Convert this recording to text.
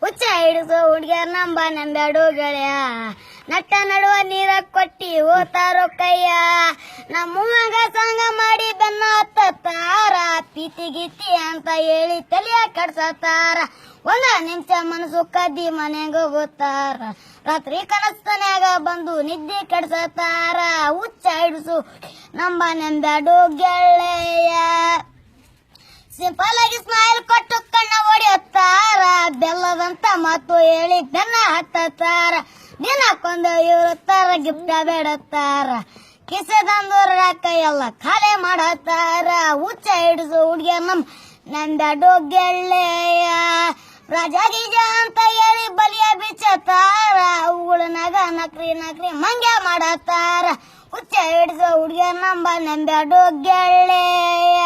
ಹುಚ್ಚ ಹಿಡಿಸು ಹುಡ್ಗ್ಯಾರ ನಂಬ ನಂಬ್ಯಾಡು ಗೆಳೆಯ ನಟ್ಟ ನಡುವ ನೀರ ಕೊಟ್ಟಿ ಓತಾರೋ ಕೈಯ ನಮ್ಮವ್ವಂಗ ಸಂಗ ಮಾಡಿ ಬೆನ್ನ ಹತ್ತಾರ ಪೀತಿ ಗೀತಿ ಅಂತ ಹೇಳಿ ತಲೆಯ ಕಡ್ಸತಾರ ಒಂದ ನಿಮಿಷ ಮನಸ್ಸು ಕದ್ದಿ ಮನೆಗೆ ಹೋಗುತ್ತಾರ ರಾತ್ರಿ ಕನಸ್ತನ್ಯಾಗ ಬಂದು ನಿದ್ದೆ ಕೆಡ್ಸತಾರ ಹುಚ್ಚ ಹಿಡಿಸು ನಂಬ ನಂಬ್ಯಾಡು ಗೆಳೆಯ ಸಿಂಪಲ್ ಆಗಿ ಸ್ಮೈಲ್ ಕೊಟ್ಟು ಕಣ್ಣ ಹೊಡೆಯುತ್ತಾರ ಬೆಲ್ಲದಂತ ಮಾತು ಹೇಳಿ ಬೆನ್ನ ಹತ್ತಾರ ದಿನಕ್ಕೊಂದು ಇವ್ರ ತರ ಗಿಫ್ಟ ಬೇಡತ್ತಾರ ಕಿಸೆದಂದೂರಾಕ ಎಲ್ಲ ಖಾಲಿ ಮಾಡತ್ತಾರ ಹುಚ್ಚ ಹಿಡಿಸು ಹುಡ್ಗಿಯರ್ ನಂಬ್ಯಾಡು ಗೆಳೆಯ ರಾಜ ಗೀಜ ಅಂತ ಹೇಳಿ ಬಲಿಯ ಬಿಚ್ಚತಾರ ಅವುಗಳನಾಗ ನಕ್ರಿ ಮಂಗ್ಯ ಮಾಡತ್ತಾರ ಹುಚ್ಚ ಹಿಡಿಸು ಹುಡ್ಗಿಯರ್ ನಂಬ್ಯಾಡು ಗೆಳೆಯ